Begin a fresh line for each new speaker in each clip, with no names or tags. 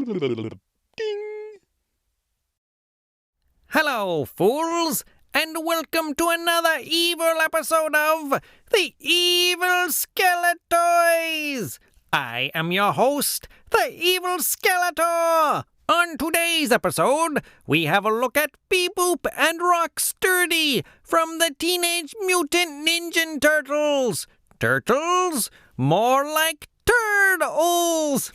Ding!
Hello, fools, and welcome to another evil episode of the EVIL SKELETOYS! I am your host, the EVIL Skeletor! On today's episode, we have a look at Bebop and Rocksteady from the Teenage Mutant Ninja Turtles. Turtles? More like turtles!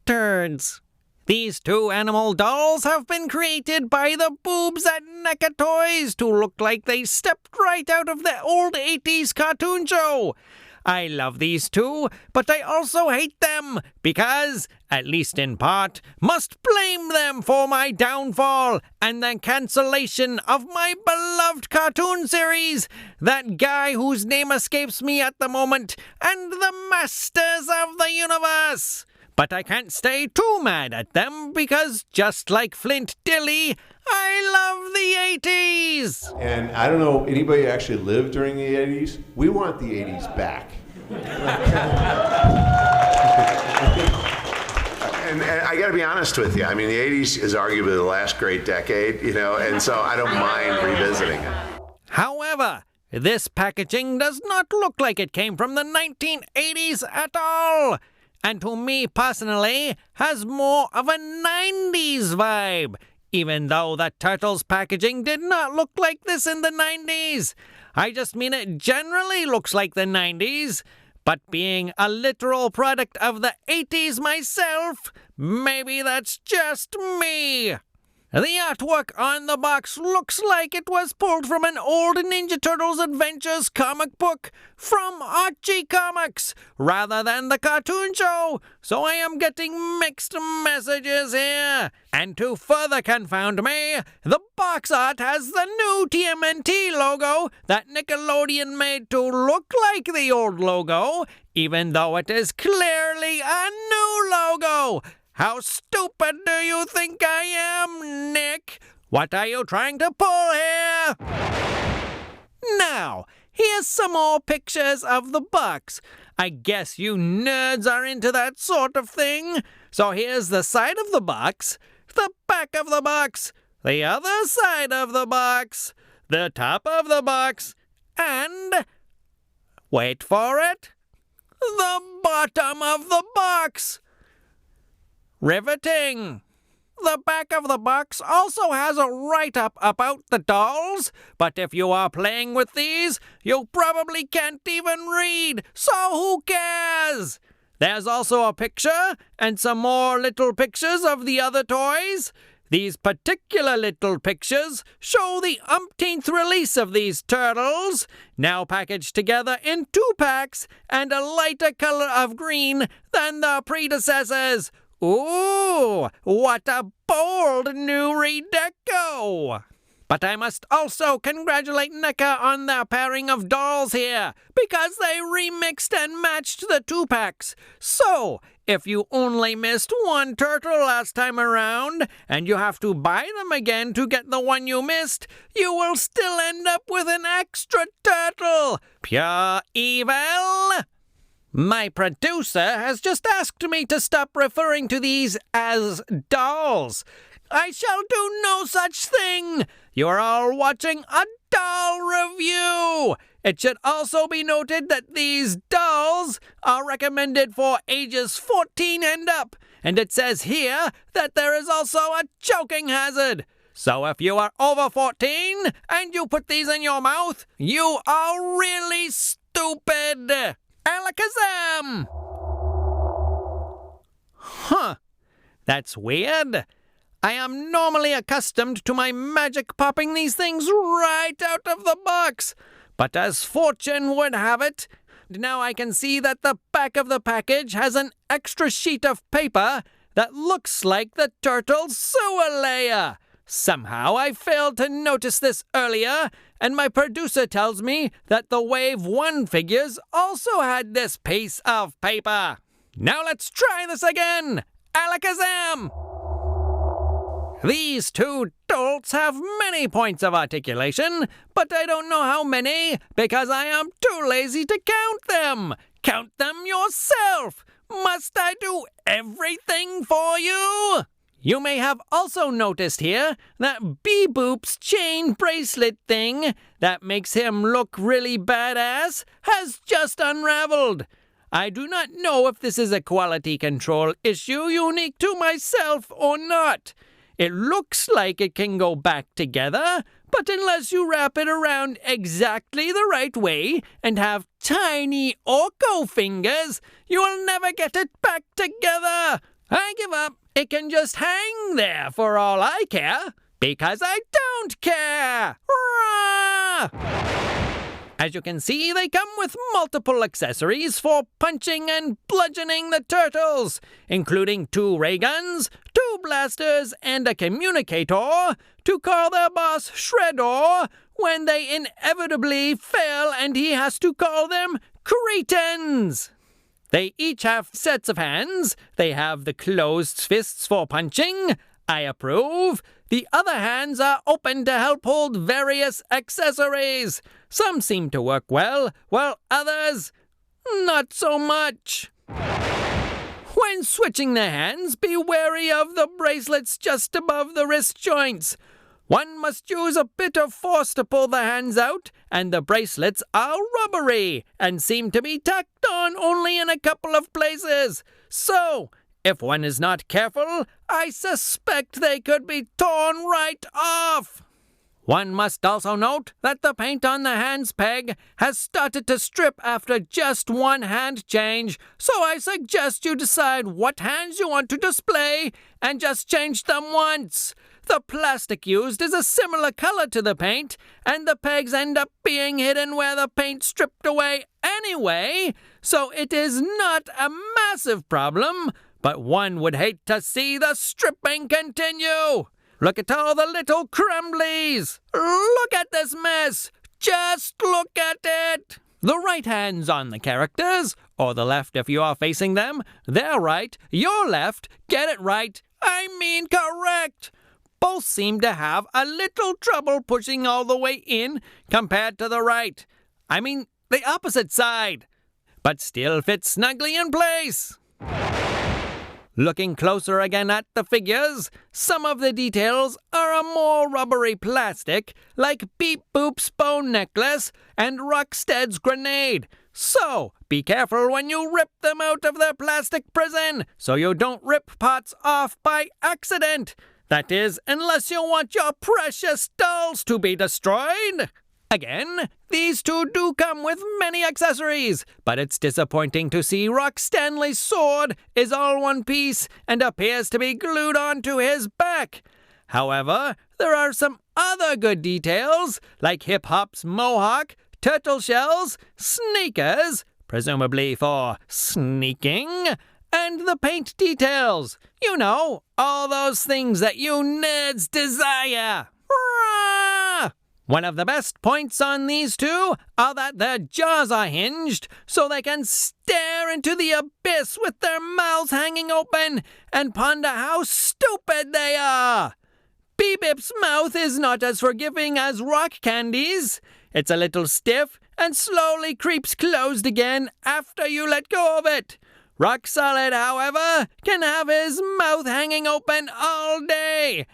Turds. These two animal dolls have been created by the boobs at NECA Toys to look like they stepped right out of the old 80's cartoon show. I love these two, but I also hate them because, at least in part, must blame them for my downfall and the cancellation of my beloved cartoon series, that guy whose name escapes me at the moment, and the Masters of the Universe. But I can't stay too mad at them because, just like Flint Dilly, I love the 80's!
And I don't know, anybody actually lived during the 80's? We want the 80's back.
And I got to be honest with you. I mean, the 80's is arguably the last great decade, and so I don't mind revisiting it.
However, this packaging does not look like it came from the 1980's at all. And to me personally, has more of a 90's vibe, even though the Turtles packaging did not look like this in the 90's. I just mean it generally looks like the 90's, but being a literal product of the 80's myself, maybe that's just me. The artwork on the box looks like it was pulled from an old Ninja Turtles Adventures comic book from Archie Comics, rather than the cartoon show, so I am getting mixed messages here. And to further confound me, the box art has the new TMNT logo that Nickelodeon made to look like the old logo, even though it is clearly a new logo. How stupid do you think I am, Nick? What are you trying to pull here? Now, here's some more pictures of the box. I guess you nerds are into that sort of thing. So here's the side of the box, the back of the box, the other side of the box, the top of the box, and, wait for it, the bottom of the box. Riveting! The back of the box also has a write-up about the dolls, but if you are playing with these, you probably can't even read, so who cares? There's also a picture and some more little pictures of the other toys. These particular little pictures show the umpteenth release of these turtles, now packaged together in 2 packs and a lighter color of green than the predecessors. Ooh, what a bold new redeco! But I must also congratulate NECA on their pairing of dolls here, because they remixed and matched the 2 packs. So, if you only missed one turtle last time around, and you have to buy them again to get the one you missed, you will still end up with an extra turtle. Pure evil! My producer has just asked me to stop referring to these as dolls. I shall do no such thing. You are all watching a doll review. It should also be noted that these dolls are recommended for ages 14 and up, and it says here that there is also a choking hazard. So if you are over 14 and you put these in your mouth, you are really stupid. Alakazam! Huh, that's weird. I am normally accustomed to my magic popping these things right out of the box, but as fortune would have it, now I can see that the back of the package has an extra sheet of paper that looks like the turtle's sewer layer. Somehow I failed to notice this earlier, and my producer tells me that the Wave 1 figures also had this piece of paper. Now let's try this again! Alakazam! These two dolts have many points of articulation, but I don't know how many because I am too lazy to count them. Count them yourself! Must I do everything for you? You may have also noticed here that Bebop's chain bracelet thing that makes him look really badass has just unraveled. I do not know if this is a quality control issue unique to myself or not. It looks like it can go back together, but unless you wrap it around exactly the right way and have tiny orco fingers, you will never get it back together. I give up. It can just hang there for all I care, because I don't care. Hurrah! As you can see, they come with multiple accessories for punching and bludgeoning the turtles, including 2 ray guns, 2 blasters, and a communicator to call their boss Shreddor when they inevitably fail and he has to call them cretins. They each have sets of hands. They have the closed fists for punching. I approve. The other hands are open to help hold various accessories. Some seem to work well, while others, not so much. When switching the hands, be wary of the bracelets just above the wrist joints. One must use a bit of force to pull the hands out, and the bracelets are rubbery and seem to be tacked on only in a couple of places. So, if one is not careful, I suspect they could be torn right off. One must also note that the paint on the hands peg has started to strip after just one hand change, so I suggest you decide what hands you want to display and just change them once. The plastic used is a similar color to the paint, and the pegs end up being hidden where the paint stripped away anyway, so it is not a massive problem, but one would hate to see the stripping continue. Look at all the little crumblies. Look at this mess. Just look at it. The right hand's on the characters, or the left if you are facing them. Their right, your left. Get it right. I mean correct. Both seem to have a little trouble pushing all the way in compared to the right. I mean, the opposite side. But still fit snugly in place. Looking closer again at the figures, some of the details are a more rubbery plastic, like Bebop's bone necklace and Rocksteady's grenade. So, be careful when you rip them out of their plastic prison, so you don't rip parts off by accident. That is, unless you want your precious dolls to be destroyed. Again, these two do come with many accessories, but it's disappointing to see Rock Stanley's sword is all one piece and appears to be glued onto his back. However, there are some other good details, like Hip Hop's mohawk, turtle shells, sneakers, presumably for sneaking, and the paint details. You know, all those things that you nerds desire. Hurrah! One of the best points on these two are that their jaws are hinged so they can stare into the abyss with their mouths hanging open and ponder how stupid they are. Bebop's mouth is not as forgiving as Rock Candy's. It's a little stiff and slowly creeps closed again after you let go of it. Rock Solid, however, can have his mouth hanging open all day.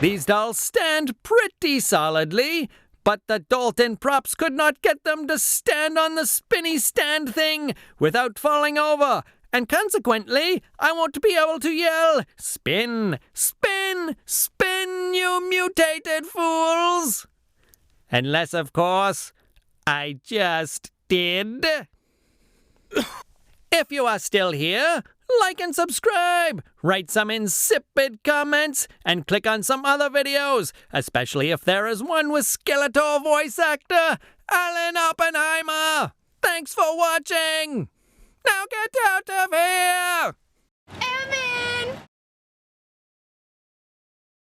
These dolls stand pretty solidly, but the Dalton props could not get them to stand on the spinny stand thing without falling over, and consequently, I won't be able to yell, "Spin, spin, spin, you mutated fools!" Unless, of course, I just did. If you are still here, like and subscribe, write some insipid comments, and click on some other videos, especially if there is one with Skeletor voice actor Alan Oppenheimer. Thanks for watching. Now get out of here!